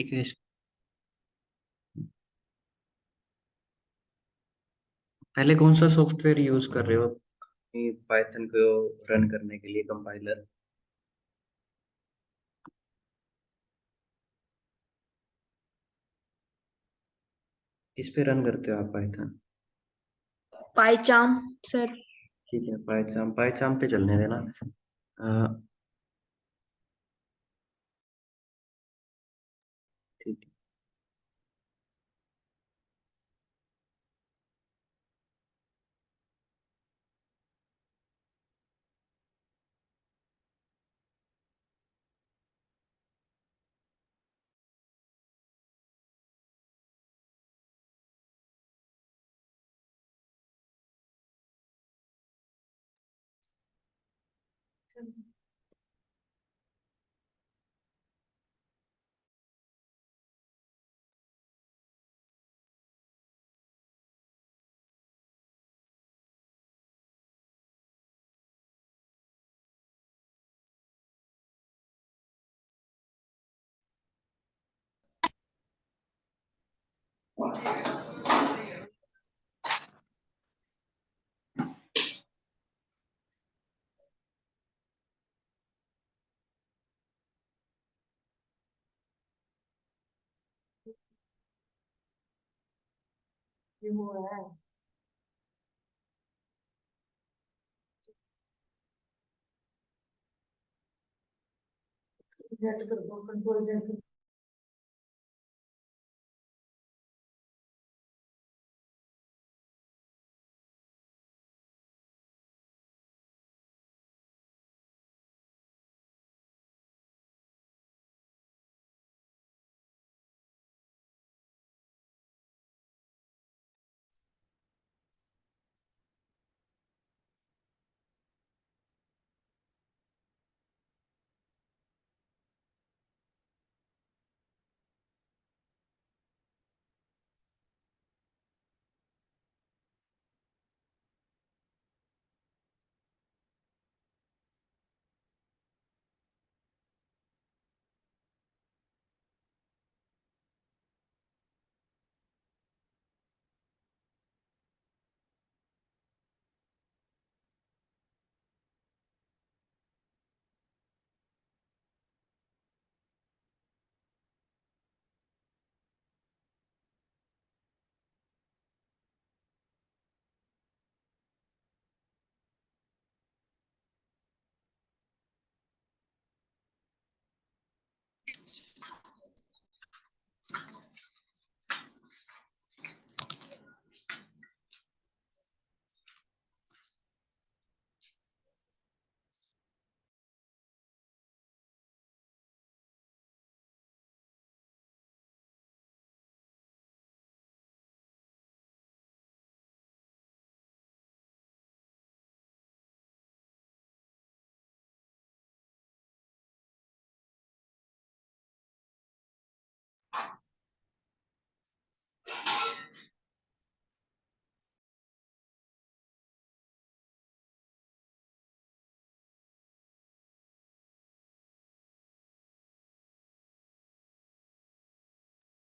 ठीक है। पहले कौन सा सॉफ्टवेयर यूज कर रहे हो पाइथन को रन करने के लिए, कंपाइलर? किस पे रन करते हो आप पाइथन? पाइचाम सर। ठीक है, पाइथन पाइथन पे चलने देना। अ, ठीक है।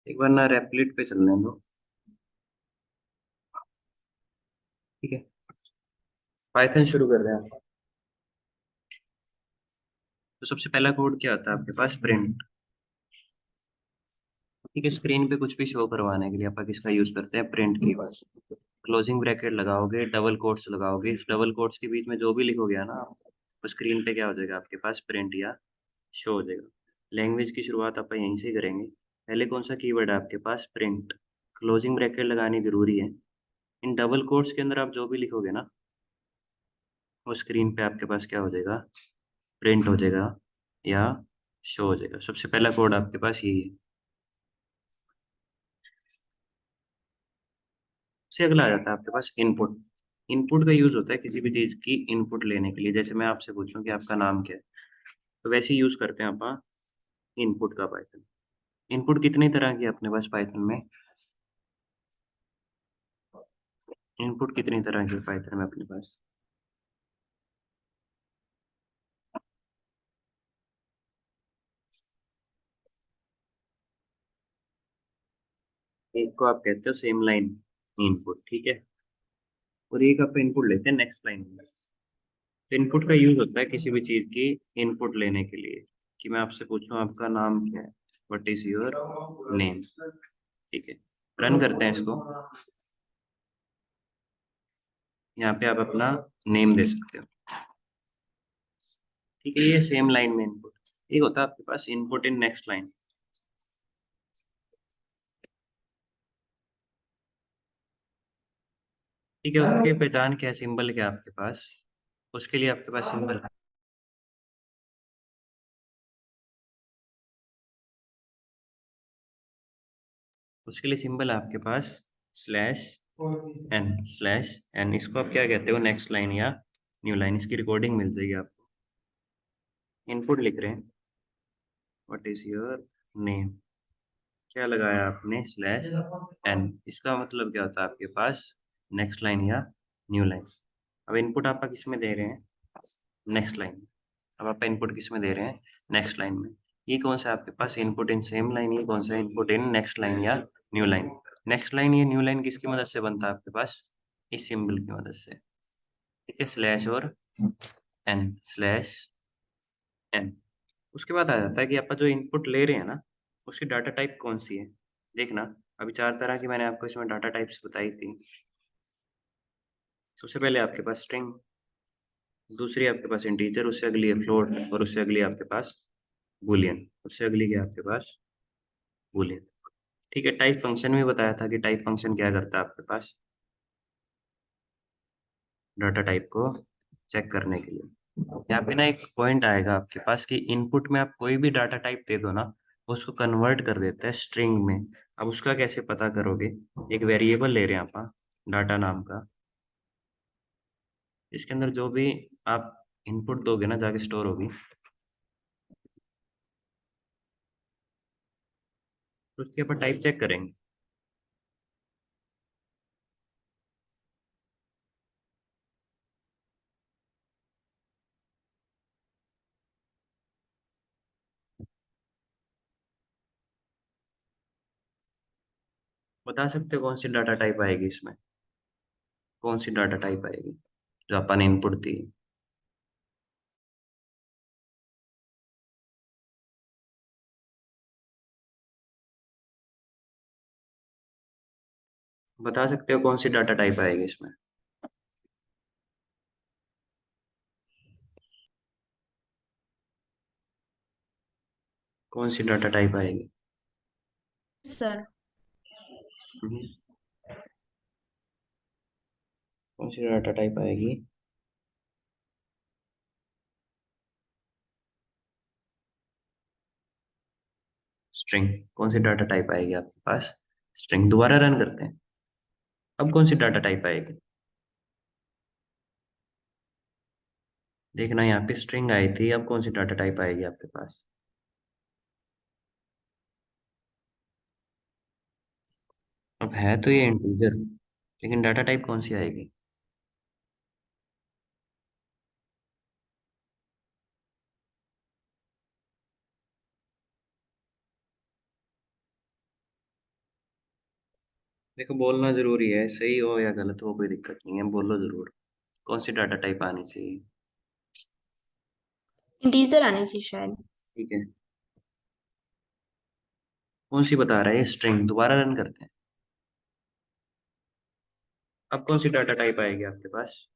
एक बार ना रेपलिट पे चलने दो। ठीक है, पाइथन शुरू कर रहे हैं आप। तो सबसे पहला कोड क्या होता है आपके पास? प्रिंट। ठीक है, स्क्रीन पे कुछ भी शो करवाने के लिए आप किसका यूज करते हैं? प्रिंट की। बस क्लोजिंग ब्रैकेट लगाओगे, डबल कोट्स लगाओगे, इस डबल कोट्स के बीच में जो भी लिखोगे ना, तो स्क्रीन पे क्या हो जाएगा आपके पास? प्रिंट या शो हो जाएगा। लैंग्वेज की शुरुआत आप यहीं से ही करेंगे। पहले कौन सा कीवर्ड है आपके पास? प्रिंट। क्लोजिंग ब्रैकेट लगानी जरूरी है। इन डबल कोट्स के अंदर आप जो भी लिखोगे ना, वो स्क्रीन पे आपके पास क्या हो जाएगा? प्रिंट हो जाएगा या शो हो जाएगा। सबसे पहला कोड आपके पास यही है। उससे अगला आ जाता है आपके पास इनपुट। इनपुट का यूज होता है किसी भी चीज की इनपुट लेने के लिए। जैसे मैं आपसे पूछूं कि आपका नाम क्या है, तो वैसे ही यूज करते हैं आप इनपुट का पाइथन। इनपुट कितनी तरह की है अपने पास पाइथन में? इनपुट कितनी तरह की पाइथन में अपने पास? एक को आप कहते हो सेम लाइन इनपुट, ठीक है, और एक आप इनपुट लेते हैं नेक्स्ट लाइन में। तो इनपुट का यूज होता है किसी भी चीज की इनपुट लेने के लिए, कि मैं आपसे पूछूं आपका नाम क्या है, व्हाट इज योर नेम, ठीक है। रन करते हैं इसको, यहाँ पे आप अपना नेम दे सकते हो, ठीक है। ये सेम लाइन में इनपुट, एक होता है आपके पास इनपुट इन नेक्स्ट लाइन। ठीक है, उसकी पहचान क्या है, सिंबल क्या है आपके पास, उसके लिए आपके पास सिंबल, उसके लिए सिंबल है आपके पास स्लैश एन। इसको आप क्या कहते हो, नेक्स्ट लाइन या न्यू लाइन, इसकी रिकॉर्डिंग मिल जाएगी आपको। इनपुट लिख रहे हैं, व्हाट इज योर नेम, क्या लगाया आपने, स्लैश एन, इसका मतलब क्या होता है आपके पास, नेक्स्ट लाइन या न्यू लाइन। अब इनपुट आपका किस में दे रहे हैं, नेक्स्ट लाइन। अब आप इनपुट किस में दे रहे हैं, नेक्स्ट लाइन में। ये कौन सा है आपके पास इनपुट इन सेम लाइन, ये कौन सा इनपुट इन नेक्स्ट लाइन या न्यू लाइन। नेक्स्ट लाइन या न्यू लाइन किसकी मदद से बनता है आपके पास, इस सिंबल की मदद से, ठीक है, स्लैश और एन, स्लैश एन। उसके बाद आ जाता है कि आप जो इनपुट ले रहे हैं ना, उसकी डाटा टाइप कौन सी है। देखना, अभी 4 तरह की मैंने आपको इसमें डाटा टाइप्स बताई थी। सबसे पहले आपके पास स्ट्रिंग, दूसरी आपके पास इंटीजर, उससे अगली है फ्लोट, और उससे अगली आपके पास बूलियन, उससे अगली क्या है आपके पास बूलियन, ठीक है। टाइप फंक्शन में बताया था कि टाइप फंक्शन क्या करता है आपके पास, डाटा टाइप को चेक करने के लिए। यहाँ पे ना एक पॉइंट आएगा आपके पास कि इनपुट में आप कोई भी डाटा टाइप दे दो ना, वो उसको कन्वर्ट कर देता है स्ट्रिंग में। अब उसका कैसे पता करोगे, एक वेरिएबल ले रहे हैं आप डाटा नाम का, इसके अंदर जो भी आप इनपुट दोगे ना जाके स्टोर होगी, तो उसके ऊपर टाइप चेक करेंगे। बता सकते हो कौन सी डाटा टाइप आएगी इसमें, कौन सी डाटा टाइप आएगी जो अपन इनपुट दी, बता सकते हो कौन सी डाटा टाइप आएगी इसमें, कौन सी डाटा टाइप आएगी। सर हम्म, कौन सी डाटा टाइप आएगी, स्ट्रिंग, कौन सी डाटा टाइप आएगी आपके पास, स्ट्रिंग। दोबारा रन करते हैं, अब कौन सी डाटा टाइप आएगी, देखना यहाँ पे स्ट्रिंग आई थी, अब कौन सी डाटा टाइप आएगी आपके पास। अब है तो ये इंटीजर, लेकिन डाटा टाइप कौन सी आएगी। देखो बोलना जरूरी है, सही हो या गलत हो कोई दिक्कत नहीं है, बोलो जरूर, कौन सी डाटा टाइप आनी चाहिए। इंटीजर आनी चाहिए शायद। ठीक है, कौन सी बता रहा है, स्ट्रिंग। दोबारा रन करते हैं, अब कौन सी डाटा टाइप आएगी आपके पास,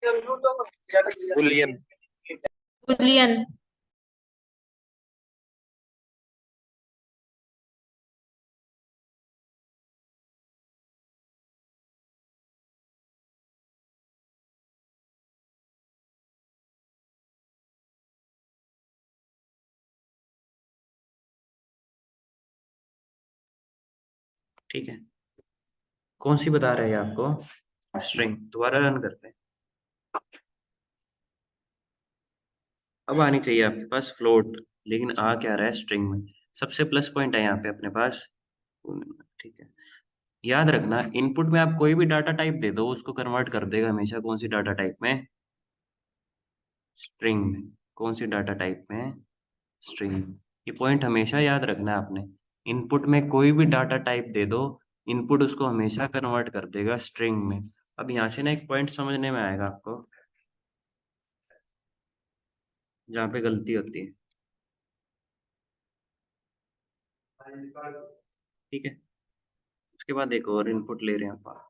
बुलियन। बुलियन। ठीक है, कौन सी बता रहे हैं आपको, स्ट्रिंग। दोबारा रन करते हैं, अब आनी चाहिए आपके पास फ्लोट, लेकिन आ क्या रहा है स्ट्रिंग में। सबसे प्लस पॉइंट है यहाँ पे अपने पास, ठीक है। याद रखना इनपुट में आप कोई भी डाटा टाइप दे दो, उसको कन्वर्ट कर देगा हमेशा कौन सी डाटा टाइप में, स्ट्रिंग में। कौन सी डाटा टाइप में, स्ट्रिंग। ये पॉइंट हमेशा याद रखना है आपने, इनपुट में कोई भी डाटा टाइप दे दो, इनपुट उसको हमेशा कन्वर्ट कर देगा स्ट्रिंग में। अब यहाँ से ना एक पॉइंट समझने में आएगा आपको जहाँ पे गलती होती है। ठीक है, उसके बाद एक और इनपुट ले रहे हैं आप।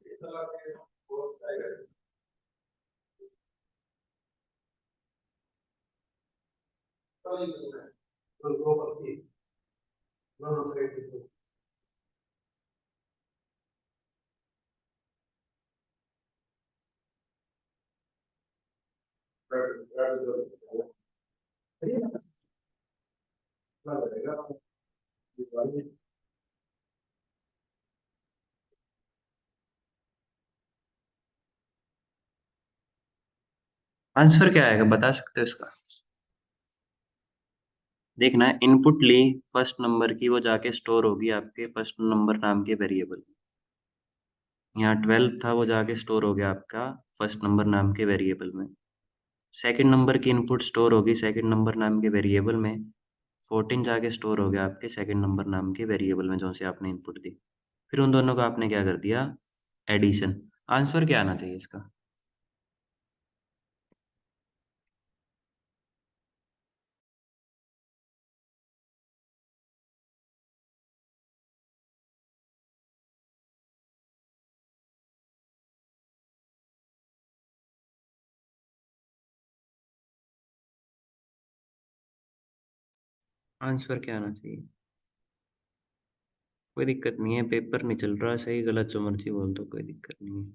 आंसर क्या आएगा बता सकते हो इसका? देखना, इनपुट ली फर्स्ट नंबर की, वो जाके स्टोर होगी आपके फर्स्ट नंबर नाम के वेरिएबल। यहाँ 12 था, वो जाके स्टोर हो गया आपका फर्स्ट नंबर नाम के वेरिएबल में। सेकंड नंबर की इनपुट स्टोर होगी सेकंड नंबर नाम के वेरिएबल में। 14 जाके स्टोर हो गया आपके सेकंड नंबर नाम के वेरिएबल में जो से आपने इनपुट दी। फिर उन दोनों का आपने क्या कर दिया, एडिशन। आंसर क्या आना चाहिए इसका? आंसर क्या आना चाहिए? कोई दिक्कत नहीं है, पेपर नहीं चल रहा, सही गलत जो मर्जी बोल दो, कोई दिक्कत नहीं है।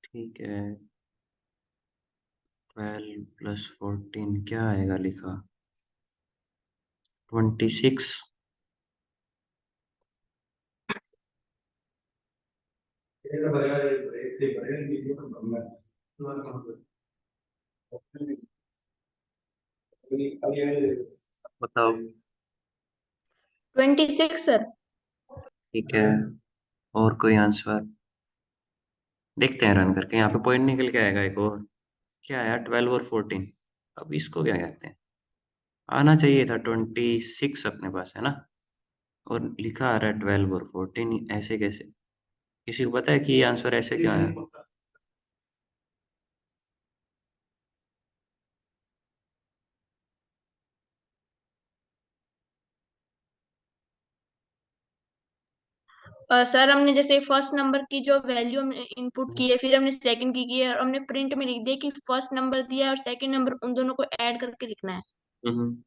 ठीक है, 12 + 14 क्या आएगा लिखा? 26। बताओ। 26 सर। ठीक है, और कोई आंसर? देखते हैं रन करके, यहाँ पे पॉइंट निकल के आएगा एक और। क्या आया, 12 और 14। अब इसको क्या कहते हैं? आना चाहिए था 26 अपने पास, है ना? और लिखा आ रहा है 12 और 14, ऐसे कैसे? किसी को पता है कि ये आंसर ऐसे क्यों आया? सर हमने जैसे फर्स्ट नंबर की जो वैल्यू हमने इनपुट की है, फिर हमने सेकंड की है, और हमने प्रिंट में लिख दिया कि फर्स्ट नंबर दिया है और सेकंड नंबर, उन दोनों को ऐड करके लिखना है। हम्म।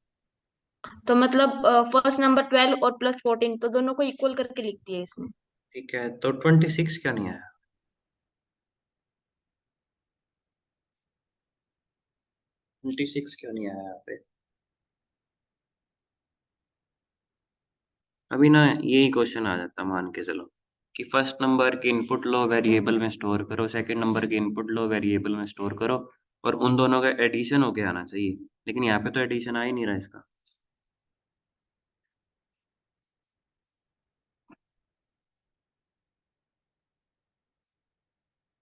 तो मतलब फर्स्ट नंबर 12 और प्लस 14, तो दोनों को इक्वल करके लिख दिया है इसमें। ठीक है, तो 26 क्यों नहीं आया? 26 क्यों नहीं आया यहाँ पे? अभी ना यही क्वेश्चन आ जाता, मान के चलो कि फर्स्ट नंबर की इनपुट लो, वेरिएबल में स्टोर करो, सेकंड नंबर की इनपुट लो, वेरिएबल में स्टोर करो, और उन दोनों का एडिशन होके आना चाहिए। लेकिन यहाँ पे तो एडिशन आ ही नहीं रहा इसका।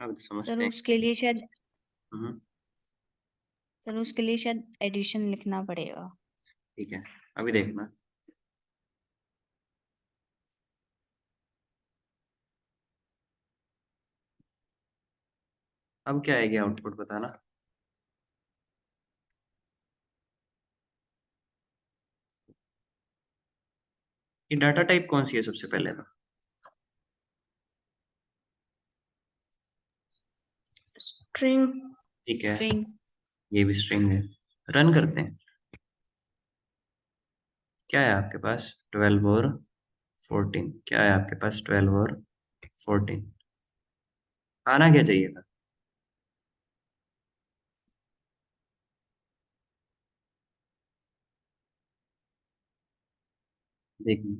अब सर समझते हैं। उसके लिए शायद हम्म। सर उसके लिए शायद एडिशन लिखना पड़ेगा। ठीक है, अभी देखना। अब क्या आएगी आउटपुट बताना। ये डाटा टाइप कौन सी है सबसे पहले तो? स्ट्रिंग। ठीक है, स्ट्रिंग। ये भी स्ट्रिंग है। रन करते हैं। क्या है आपके पास, 12 और 14? क्या है आपके पास, 12 और 14? आना क्या चाहिए था? देखना,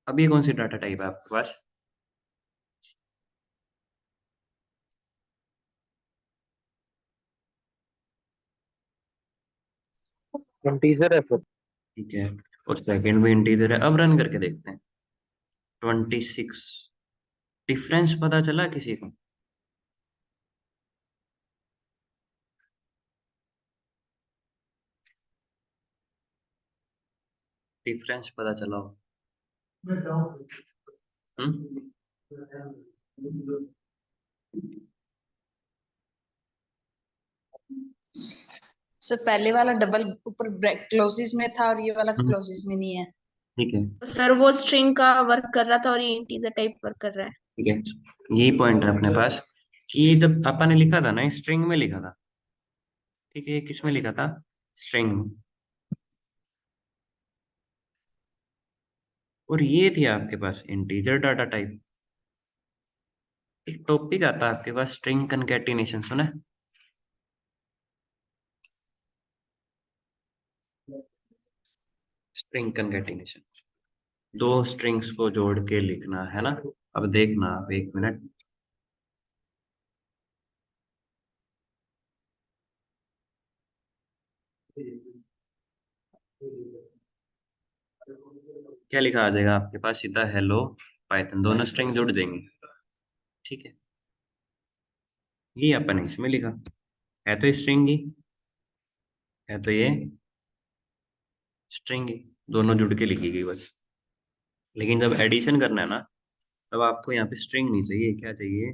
अब ये कौन सी डाटा टाइप है आपके पास? इंटीजर है सर। ठीक है, और सेकंड भी इंटीजर है। अब रन करके देखते हैं। 26। डिफरेंस पता चला किसी को? डिफरेंस पता चला हो? हम्म? सर पहले वाला डबल ऊपर क्लोजेस में था और ये वाला हम्म, क्लोजेस में नहीं है। ठीक है, तो सर वो स्ट्रिंग का वर्क कर रहा था और ये इंटीजर टाइप वर्क कर रहा है। ठीक है। यही पॉइंट है अपने पास कि जब अपन ने लिखा था ना, स्ट्रिंग में लिखा था, ठीक है, किस में लिखा था? स्ट्रिंग में। और ये थी आपके पास इंटीजर डाटा टाइप। एक टॉपिक आता है आपके पास, स्ट्रिंग कनकैटिनेशन, सुना है? स्ट्रिंग कनकैटिनेशन, दो स्ट्रिंग्स को जोड़ के लिखना है ना। अब देखना आप, एक मिनट। क्या लिखा आ जाएगा आपके पास? सीधा हेलो पाइथन, दोनों स्ट्रिंग जुड़ देंगे, ठीक है। ये अपन ने इसमें लिखा है, तो स्ट्रिंग ही है, तो ये स्ट्रिंग ही, दोनों जुड़ के लिखी गई बस। लेकिन जब एडिशन करना है ना, तब आपको यहाँ पे स्ट्रिंग नहीं चाहिए, क्या चाहिए?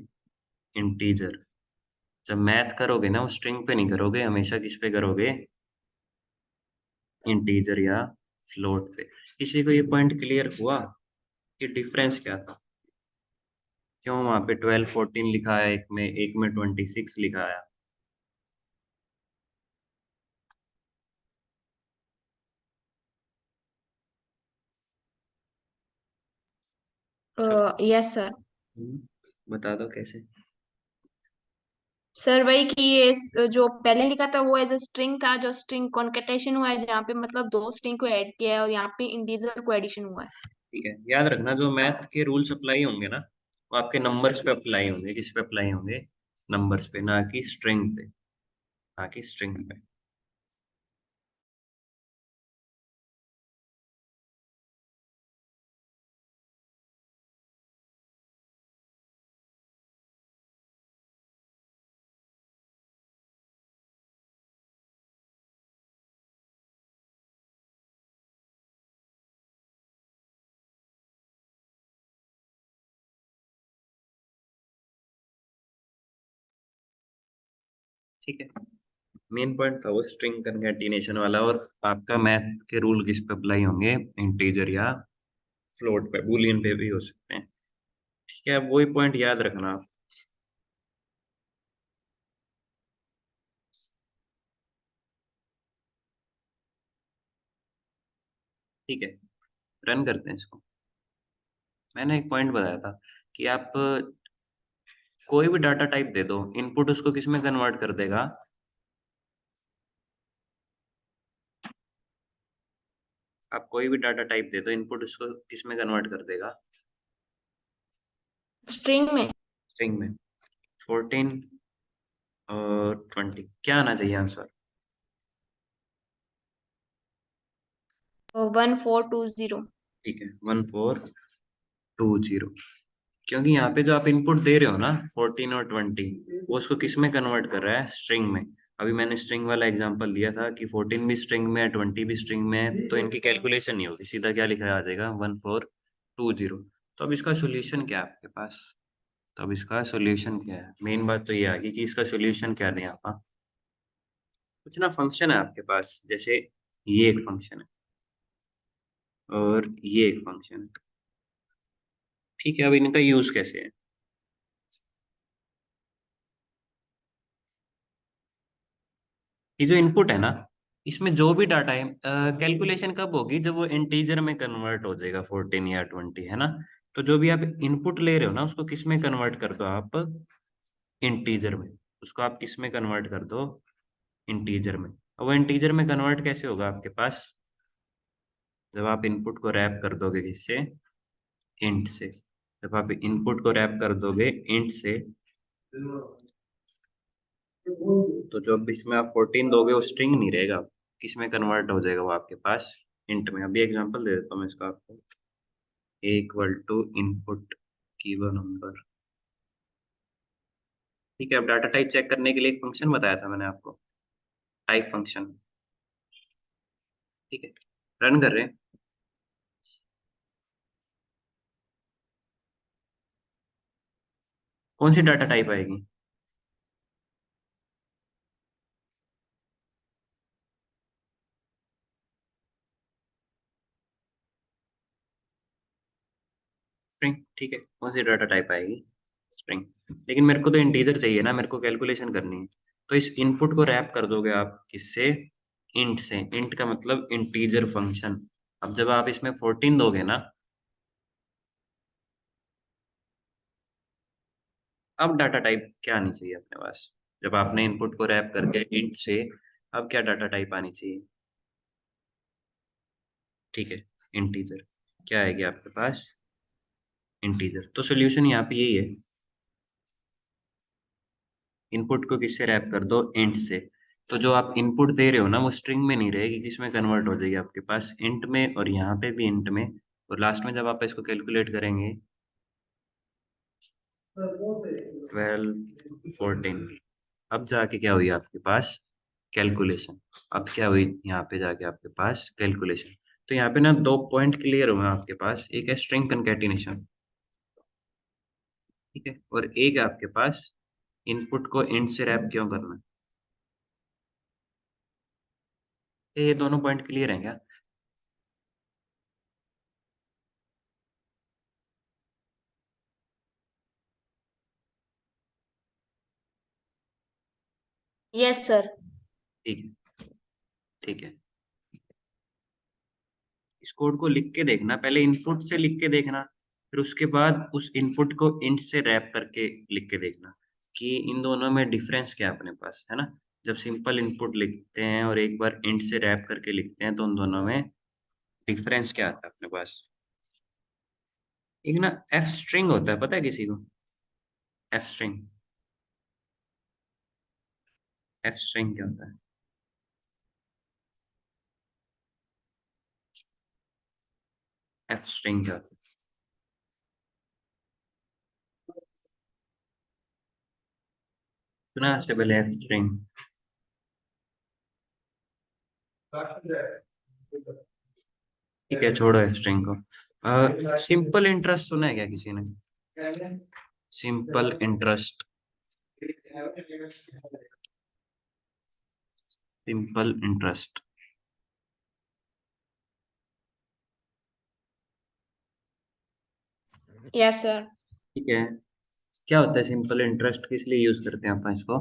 इंटीजर। जब मैथ करोगे ना, वो स्ट्रिंग पे नहीं करोगे, हमेशा किस पे करोगे? इंटीजर या फ्लोट पे। किसी को ये पॉइंट क्लियर हुआ कि डिफरेंस क्या था? क्यों वहां पे 12 14 लिखा है, एक में 26 लिखा है? सब यस सर। बता दो कैसे। सर वही कि ये जो पहले लिखा था वो एज अ स्ट्रिंग था, जो स्ट्रिंग कॉन्केटेशन हुआ है जहाँ पे मतलब दो स्ट्रिंग को ऐड किया है, और यहाँ पे इंटीजर को एडिशन हुआ है। ठीक है, याद रखना, जो मैथ के रूल्स अप्लाई होंगे ना, वो आपके नंबर्स पे अप्लाई होंगे। किस पे अप्लाई होंगे? नंबर्स पे, ना कि स्ट्रिंग पे, ना कि स्ट्रिंग पे। ठीक है, मेन पॉइंट था वो स्ट्रिंग कंकैटिनेशन वाला। और आपका मैथ के रूल किस पे अप्लाई होंगे? इंटीजर या फ्लोट पे, बूलियन पे भी हो सकते हैं, ठीक है। वही पॉइंट याद रखना आप। ठीक है, रन करते हैं इसको। मैंने एक पॉइंट बताया था कि आप कोई भी डाटा टाइप दे दो, इनपुट उसको किस में कन्वर्ट कर देगा? आप कोई भी डाटा टाइप दे दो, इनपुट उसको किस में कन्वर्ट कर देगा? स्ट्रिंग में। स्ट्रिंग में। 14 और 20, क्या आना चाहिए आंसर? 1420। ठीक है, 1420। क्योंकि यहाँ पे जो आप इनपुट दे रहे हो ना, 14 और 20, वो उसको किस में कन्वर्ट कर रहा है? स्ट्रिंग में। अभी मैंने स्ट्रिंग वाला एग्जांपल दिया था कि 14 भी स्ट्रिंग में है, 20 भी स्ट्रिंग में है, तो इनकी कैलकुलेशन नहीं होगी, सीधा क्या लिखा आ जाएगा? 1420। तो अब इसका सोल्यूशन क्या है आपके पास? तो अब इसका सोल्यूशन क्या है? मेन बात तो ये आ गई कि इसका सोल्यूशन क्या दें आप। कुछ ना फंक्शन है आपके पास, जैसे ये एक फंक्शन है और ये एक फंक्शन है, ठीक है। अब इनका यूज कैसे है? ये जो इनपुट है ना, इसमें जो भी डाटा है, कैलकुलेशन कब होगी? जब वो इंटीजर में कन्वर्ट हो जाएगा, 14 या 20, है ना। तो जो भी आप इनपुट ले रहे हो ना, उसको किस में कन्वर्ट कर दो आप? इंटीजर में। उसको आप किस में कन्वर्ट कर दो? इंटीजर में। और वो इंटीजर में कन्वर्ट कैसे होगा आपके पास? जब आप इनपुट को रैप कर दोगे किससे? इंट से। जब आप इनपुट को रैप कर दोगे इंट से, तो जब इसमें आप 14 दोगे, वो स्ट्रिंग नहीं रहेगा, किस में कन्वर्ट हो जाएगा वो आपके पास? इंट में। अभी एग्जांपल दे देता हूँ मैं इसका आपको। A equal to input keyword number. ठीक है, अब डाटा टाइप चेक करने के लिए एक फंक्शन बताया था मैंने आपको, टाइप फंक्शन। ठीक है, रन कर रहे हैं। कौन सी डाटा टाइप आएगी? स्ट्रिंग। ठीक है, कौन सी डाटा टाइप आएगी? स्ट्रिंग। लेकिन मेरे को तो इंटीजर चाहिए ना, मेरे को कैलकुलेशन करनी है। तो इस इनपुट को रैप कर दोगे आप किससे? इंट से। इंट का मतलब इंटीजर फंक्शन। अब जब आप इसमें 14 दोगे ना, अब डाटा टाइप क्या आनी चाहिए अपने पास? जब आपने इनपुट को रैप करके इंट से, अब क्या डाटा टाइप आनी चाहिए? ठीक है, इंटीजर। क्या आएगी आपके पास? इंटीजर। तो सोल्यूशन यहाँ पे यही है, इनपुट को किससे रैप कर दो? इंट से। तो जो आप इनपुट दे रहे हो ना, वो स्ट्रिंग में नहीं रहेगी, किसमें कन्वर्ट हो जाएगी आपके पास? इंट में, और यहाँ पे भी इंट में। और लास्ट में जब आप इसको कैलकुलेट करेंगे, 12 14, अब जाके क्या हुई आपके पास? कैलकुलेशन। अब क्या हुई यहाँ पे जाके आपके पास? कैलकुलेशन। तो यहाँ पे ना दो पॉइंट क्लियर हुए आपके पास, एक है स्ट्रिंग कंकैटिनेशन, ठीक है, और एक है आपके पास इनपुट को इंट से रैप क्यों करना है। ये दोनों पॉइंट क्लियर हैं क्या? Yes sir. ठीक है। ठीक है, इस कोड को लिख के देखना, पहले इनपुट से लिख के देखना, फिर उसके बाद उस इनपुट को इंट से रैप करके लिख के देखना कि इन दोनों में डिफरेंस क्या है अपने पास, है ना। जब सिंपल इनपुट लिखते हैं और एक बार इंट से रैप करके लिखते हैं, तो उन दोनों में डिफरेंस क्या आता है अपने पास। एक ना एफ स्ट्रिंग होता है, पता है किसी को? F string. एफ स्ट्रिंग क्या होता है? एफ स्ट्रिंग क्या होता है? सुना है इससे पहले एफ स्ट्रिंग? ठीक है, छोड़ो एफ स्ट्रिंग को। सिंपल इंटरेस्ट सुना है क्या किसी ने? Simple interest. Simple interest. Yes sir. ठीक है, क्या होता है सिंपल इंटरेस्ट, किस लिए यूज करते हैं अपन इसको?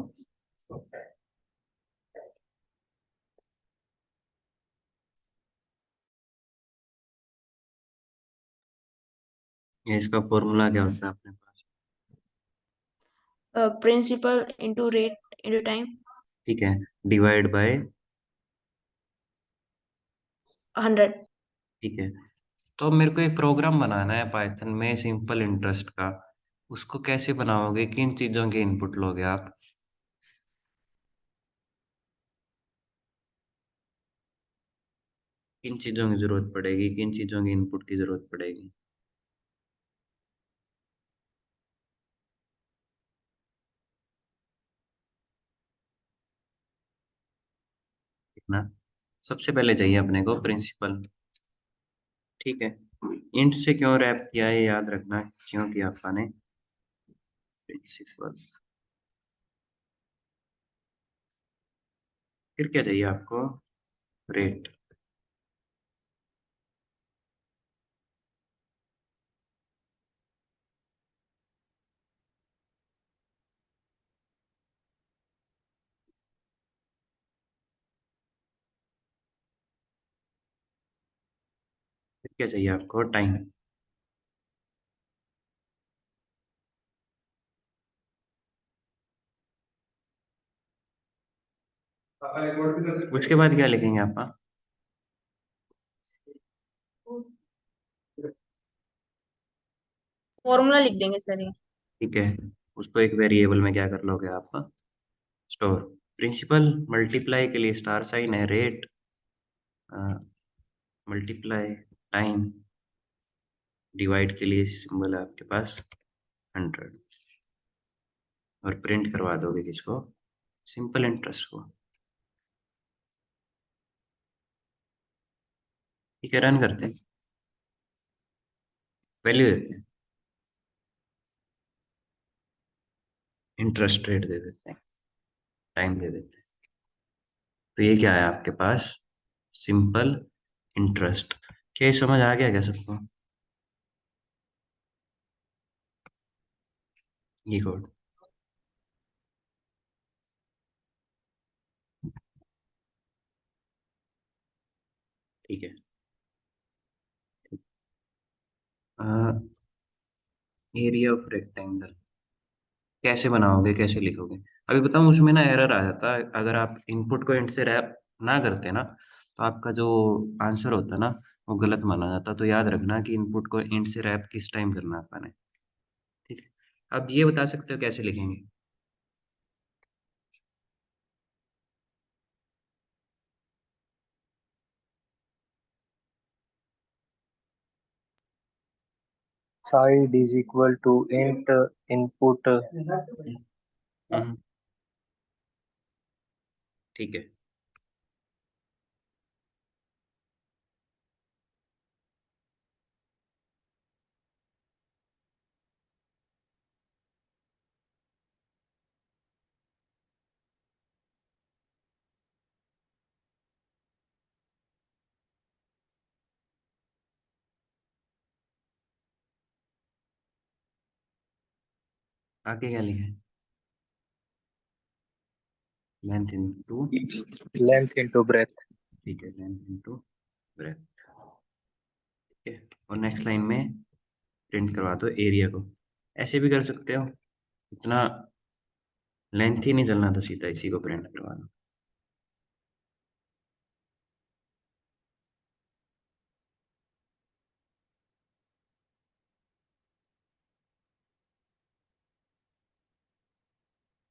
ये इसका फॉर्मूला क्या होता है अपने पास? Principal into rate into time. ठीक है, डिवाइड बाय। 100। ठीक है, तो मेरे को एक प्रोग्राम बनाना है पाइथन में सिंपल इंटरेस्ट का। उसको कैसे बनाओगे, किन चीजों के इनपुट लोगे आप? किन चीजों की जरूरत पड़ेगी, किन चीजों की इनपुट की जरूरत पड़ेगी? ठीक ना, सबसे पहले चाहिए अपने को प्रिंसिपल। ठीक है, इंट से क्यों रैप किया है याद रखना, क्यों किया आपने? प्रिंसिपल। फिर क्या चाहिए आपको? रेट। फिर क्या चाहिए आपको? टाइम। उसके बाद क्या लिखेंगे आप? हाँ? फॉर्मूला लिख देंगे सर ये। ठीक है, उसको एक वेरिएबल में क्या कर लोगे आप? स्टोर। प्रिंसिपल मल्टीप्लाई के लिए स्टार साइन है, रेट मल्टीप्लाई, टाइम डिवाइड के लिए सिंबल है आपके पास 100 और प्रिंट करवा दोगे किसको, सिंपल इंटरेस्ट को। ठीक है, रन करते हैं, वैल्यू देते हैं, इंटरेस्ट रेट दे देते हैं, टाइम दे देते हैं। तो ये क्या है आपके पास, सिंपल इंटरेस्ट। क्या ये समझ आ गया क्या सबको, ये कोड? ठीक है, एरिया ऑफ रेक्टेंगल कैसे बनाओगे, कैसे लिखोगे? अभी बताऊं, उसमें ना एरर आ जाता है अगर आप इनपुट को इंट से रैप ना करते ना, तो आपका जो आंसर होता है ना वो गलत माना जाता। तो याद रखना कि इनपुट को इंट से रैप किस टाइम करना है अपन ने। ठीक है, अब ये बता सकते हो कैसे लिखेंगे? Side is equal to int input हम्म, ठीक है, आगे क्या लिखे? Length into, length into breadth. ठीक है, लेंथ इनटू ब्रेथ। ठीक है, और नेक्स्ट लाइन में प्रिंट करवा दो एरिया को। ऐसे भी कर सकते हो, इतना लेंथ ही नहीं चलना तो सीधा इसी को प्रिंट करवा दो।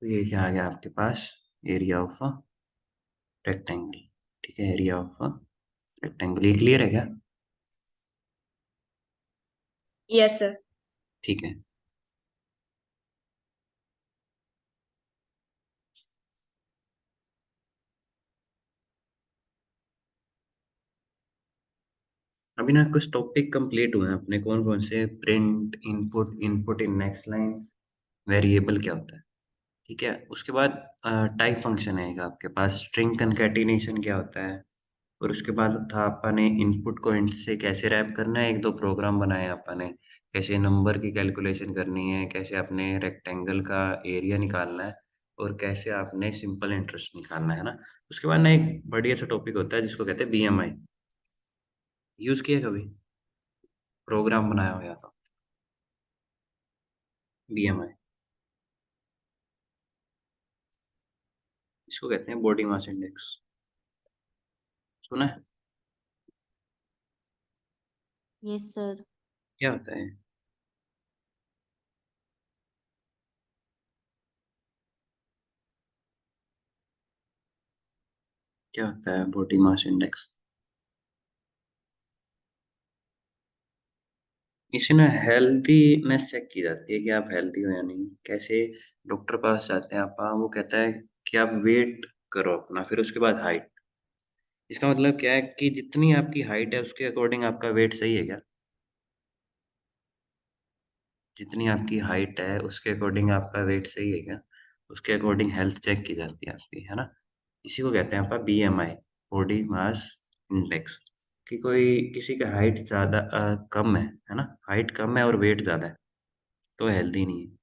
तो ये क्या आ गया आपके पास, एरिया ऑफ रेक्टेंगल। ठीक है, एरिया ऑफ रेक्टेंगल, ये क्लियर है क्या? Yes sir. ठीक है, अभी ना कुछ टॉपिक कंप्लीट हुए हैं अपने, कौन कौन से? Print, input, input in next line, variable क्या होता है। ठीक है, उसके बाद टाइप फंक्शन आएगा आपके पास, स्ट्रिंग कंकैटिनेशन क्या होता है, और उसके बाद था अपन ने इनपुट को इंट से कैसे रैप करना है, एक दो प्रोग्राम बनाए अपन ने, कैसे नंबर की कैलकुलेशन करनी है, कैसे अपने रेक्टेंगल का एरिया निकालना है, और कैसे आपने सिंपल इंटरेस्ट निकालना है ना। उसके बाद ना एक बढ़िया सा टॉपिक होता है जिसको कहते हैं बीएमआई। यूज किया कभी, प्रोग्राम बनाया हो या तो? बीएमआई, इसको कहते हैं बॉडी मास इंडेक्स, सुना है? Yes sir. क्या होता है? क्या होता है बॉडी मास इंडेक्स? इससे ना हेल्थीनेस चेक की जाती है कि आप हेल्थी हो या नहीं। कैसे? डॉक्टर पास जाते हैं आप, वो कहता है कि आप वेट करो अपना, फिर उसके बाद हाइट। इसका मतलब क्या है कि जितनी आपकी हाइट है उसके अकॉर्डिंग आपका वेट सही है क्या? जितनी आपकी हाइट है उसके अकॉर्डिंग आपका वेट सही है क्या? उसके अकॉर्डिंग हेल्थ चेक की जाती है आपकी, है ना। इसी को कहते हैं आपका बीएमआई, बॉडी मास इंडेक्स। कि कोई किसी का हाइट ज़्यादा कम है ना, हाइट कम है और वेट ज़्यादा है, तो हेल्दी नहीं है।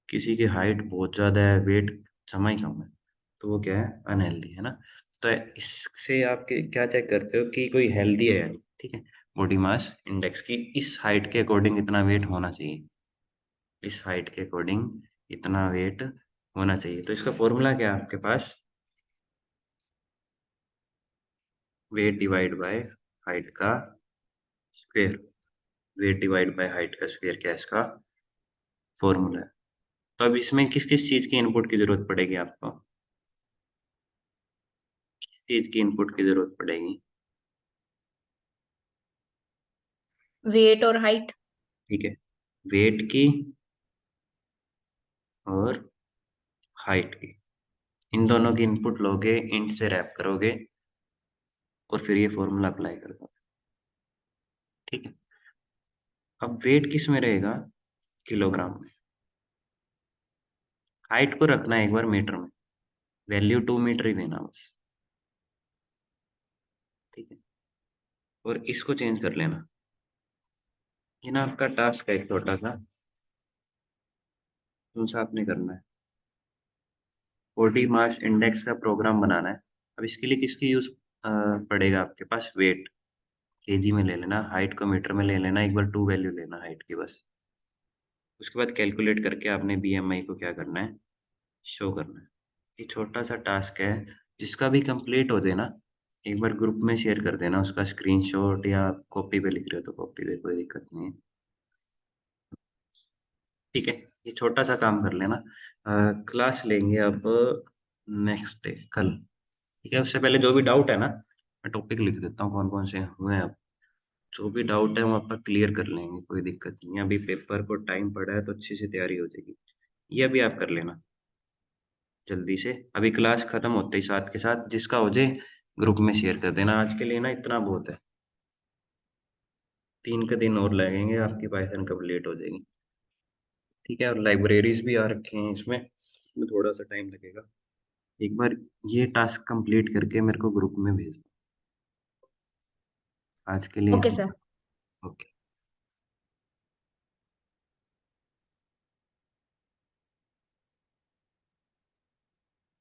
किसी की हाइट बहुत ज़्यादा है, वेट जमा ही कम है, तो वो क्या है, अनहेल्दी है ना। तो इससे आप क्या चेक करते हो कि कोई हेल्दी है या नहीं। ठीक है, बॉडी मास इंडेक्स की इस हाइट के अकॉर्डिंग इतना वेट होना चाहिए, इस हाइट के अकॉर्डिंग इतना वेट होना चाहिए। तो इसका फॉर्मूला क्या है आपके पास, वेट डिवाइड बाय हाइट का square. Weight divide by height का स्क्वायर क्या है इसका फॉर्मूला है। तो अब इसमें किस किस चीज़ की इनपुट की जरूरत पड़ेगी आपको, किस चीज़ की इनपुट की जरूरत पड़ेगी? वेट और हाइट। ठीक है, वेट की और हाइट की, इन दोनों की इनपुट लोगे, इंट से रैप करोगे और फिर ये फॉर्मूला अप्लाई कर दो। ठीक है, अब वेट किस में रहेगा, किलोग्राम में। हाइट को रखना है एक बार मीटर में, वैल्यू 2 मीटर ही देना बस। ठीक है, और इसको चेंज कर लेना। ये ना आपका टास्क है एक छोटा सा, तुमसे आपने करना है। बॉडी मास इंडेक्स का प्रोग्राम बनाना है। अब इसके लिए किसकी यूज पड़ेगा आपके पास, वेट केजी में ले लेना, हाइट को मीटर में ले लेना, एक बार 2 वैल्यू लेना हाइट की बस। उसके बाद कैलकुलेट करके आपने बीएमआई को क्या करना है, शो करना है। ये छोटा सा टास्क है, जिसका भी कंप्लीट हो जाए ना, एक बार ग्रुप में शेयर कर देना उसका स्क्रीनशॉट, या कॉपी पे लिख रहे हो तो कॉपी पे, कोई दिक्कत नहीं है। ठीक है, ये छोटा सा काम कर लेना। क्लास लेंगे अब नेक्स्ट डे, कल। ठीक है, उससे पहले जो भी डाउट है ना, मैं टॉपिक लिख देता हूँ कौन कौन से हुए हैं। अब जो भी डाउट है वो आपका क्लियर कर लेंगे, कोई दिक्कत नहीं है। अभी पेपर को टाइम पड़ा है तो अच्छी से तैयारी हो जाएगी। ये अभी आप कर लेना जल्दी से, अभी क्लास खत्म होते ही साथ के साथ जिसका हो जाए ग्रुप में शेयर कर देना। आज के लिए ना इतना बहुत है, 3 के दिन और लगेंगे, आपकी पाइथन कंप्लीट हो जाएगी। ठीक है, और लाइब्रेरीज भी आ रखे हैं इसमें थोड़ा सा टाइम लगेगा। एक बार ये टास्क कंप्लीट करके मेरे को ग्रुप में भेज दो। आज के लिए ओके सर। ओके।